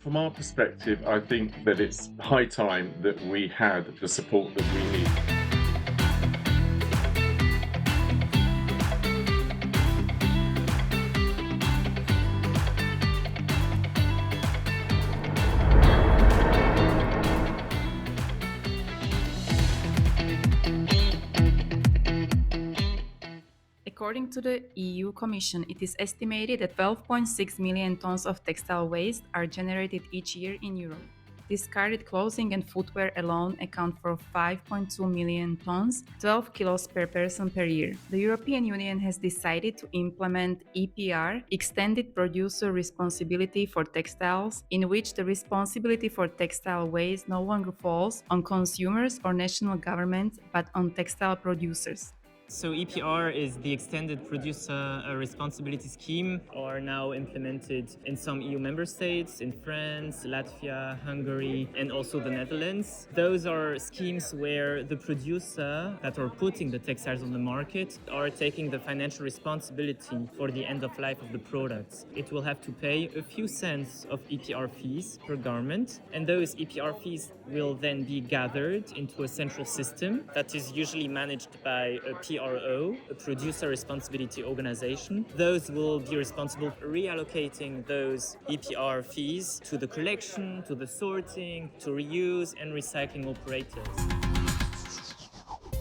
From our perspective, I think that it's high time that we had the support that we need. According to the EU Commission, it is estimated that 12.6 million tons of textile waste are generated each year in Europe. Discarded clothing and footwear alone account for 5.2 million tons, 12 kilos per person per year. The European Union has decided to implement EPR, Extended Producer Responsibility for Textiles, in which the responsibility for textile waste no longer falls on consumers or national governments, but on textile producers. So EPR is the Extended Producer Responsibility Scheme, are now implemented in some EU member states, in France, Latvia, Hungary, and also the Netherlands. Those are schemes where the producer that are putting the textiles on the market are taking the financial responsibility for the end of life of the products. It will have to pay a few cents of EPR fees per garment, and those EPR fees will then be gathered into a central system that is usually managed by a PRO, a Producer Responsibility Organization. Those will be responsible for reallocating those EPR fees to the collection, to the sorting, to reuse and recycling operators.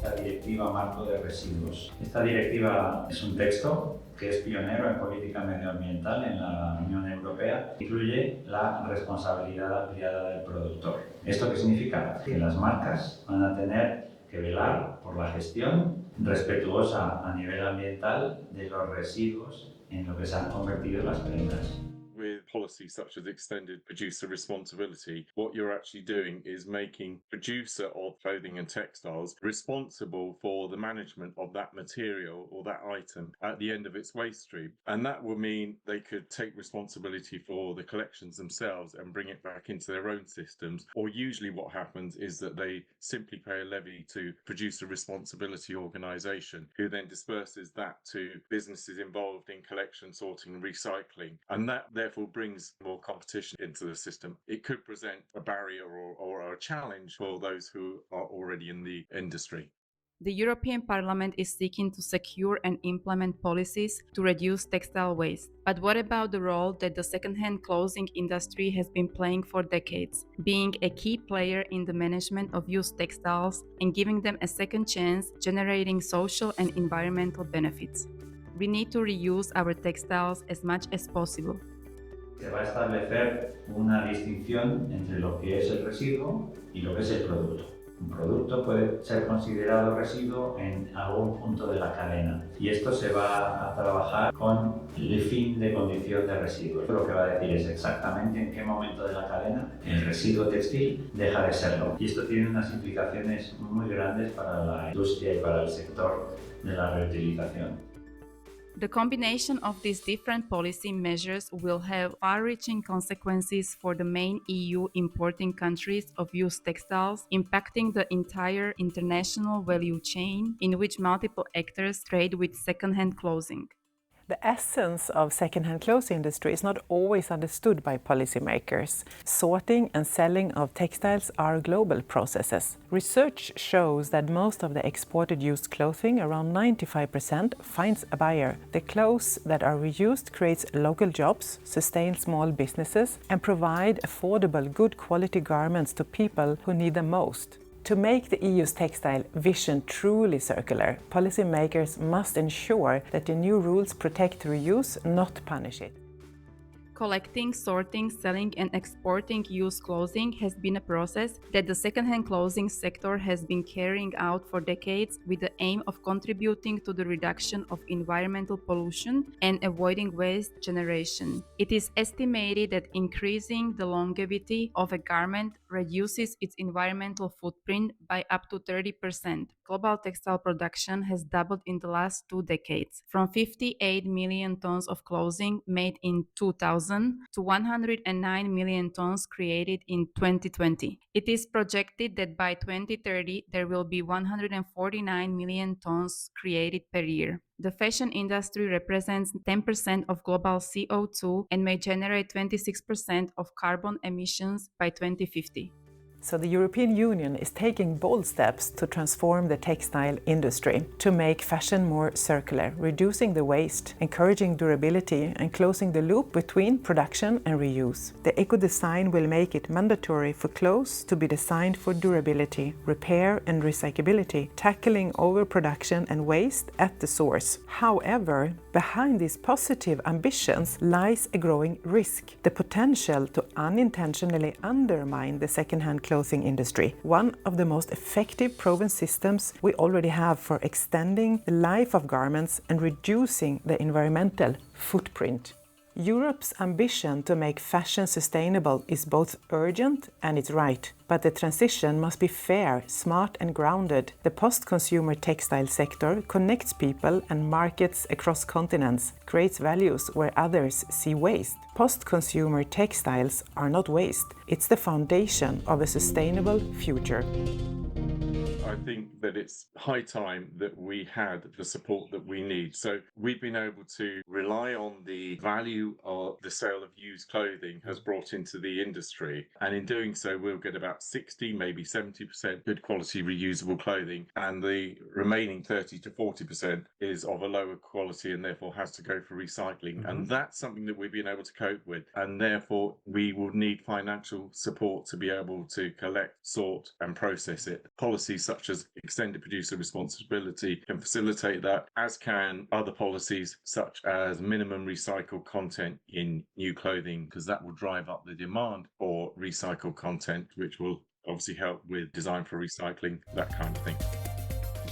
La Directiva Marco de Residuos. Esta directiva es un texto que es pionero en política medioambiental en la Unión Europea. Incluye la responsabilidad ampliada del productor. ¿Esto qué significa? Que las marcas van a tener que velar por la gestión respetuosa a nivel ambiental de los residuos en lo que se han convertido las prendas. With policies such as extended producer responsibility, what you're actually doing is making producer of clothing and textiles responsible for the management of that material or that item at the end of its waste stream. And that will mean they could take responsibility for the collections themselves and bring it back into their own systems. Or usually what happens is that they simply pay a levy to Producer Responsibility Organisation, who then disperses that to businesses involved in collection, sorting and recycling. And that therefore brings more competition into the system. It could present a barrier or a challenge for those who are already in the industry. The European Parliament is seeking to secure and implement policies to reduce textile waste. But what about the role that the secondhand clothing industry has been playing for decades, being a key player in the management of used textiles and giving them a second chance, generating social and environmental benefits? We need to reuse our textiles as much as possible. Se va a establecer una distinción entre lo que es el residuo y lo que es el producto. Un producto puede ser considerado residuo en algún punto de la cadena y esto se va a trabajar con el fin de condición de residuo. Lo que va a decir es exactamente en qué momento de la cadena el residuo textil deja de serlo. Y esto tiene unas implicaciones muy grandes para la industria y para el sector de la reutilización. The combination of these different policy measures will have far-reaching consequences for the main EU importing countries of used textiles, impacting the entire international value chain in which multiple actors trade with second-hand clothing. The essence of second-hand clothes industry is not always understood by policymakers. Sorting and selling of textiles are global processes. Research shows that most of the exported used clothing, around 95%, finds a buyer. The clothes that are reused creates local jobs, sustain small businesses, and provide affordable, good quality garments to people who need them most. To make the EU's textile vision truly circular, policymakers must ensure that the new rules protect reuse, not punish it. Collecting, sorting, selling, and exporting used clothing has been a process that the secondhand clothing sector has been carrying out for decades with the aim of contributing to the reduction of environmental pollution and avoiding waste generation. It is estimated that increasing the longevity of a garment reduces its environmental footprint by up to 30%. Global textile production has doubled in the last 2 decades, from 58 million tons of clothing made in 2000 2000 to 109 million tons created in 2020. It is projected that by 2030 there will be 149 million tons created per year. The fashion industry represents 10% of global CO2 and may generate 26% of carbon emissions by 2050. So the European Union is taking bold steps to transform the textile industry, to make fashion more circular, reducing the waste, encouraging durability and closing the loop between production and reuse. The eco-design will make it mandatory for clothes to be designed for durability, repair and recyclability, tackling overproduction and waste at the source. However, behind these positive ambitions lies a growing risk, the potential to unintentionally undermine the second-hand clothing industry, one of the most effective proven systems we already have for extending the life of garments and reducing the environmental footprint. Europe's ambition to make fashion sustainable is both urgent and it's right, but the transition must be fair, smart and grounded. The post-consumer textile sector connects people and markets across continents, creates values where others see waste. Post-consumer textiles are not waste, it's the foundation of a sustainable future. I think that it's high time that we had the support that we need. So we've been able to rely on the value of the sale of used clothing has brought into the industry. And in doing so, we'll get about 60, maybe 70% good quality reusable clothing. And the remaining 30 to 40% is of a lower quality and therefore has to go for recycling. And that's something that we've been able to cope with. And therefore, we will need financial support to be able to collect, sort and process it. Policies such as extended producer responsibility can facilitate that, as can other policies such as minimum recycled content in new clothing, because that will drive up the demand for recycled content, which will obviously help with design for recycling, that kind of thing.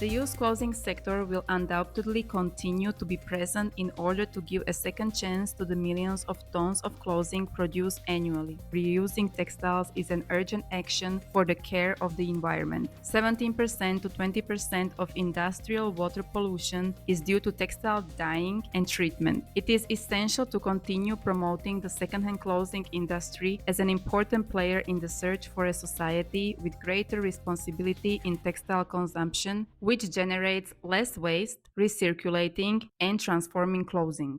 The used clothing sector will undoubtedly continue to be present in order to give a second chance to the millions of tons of clothing produced annually. Reusing textiles is an urgent action for the care of the environment. 17% to 20% of industrial water pollution is due to textile dyeing and treatment. It is essential to continue promoting the secondhand clothing industry as an important player in the search for a society with greater responsibility in textile consumption, which generates less waste, recirculating and transforming clothing.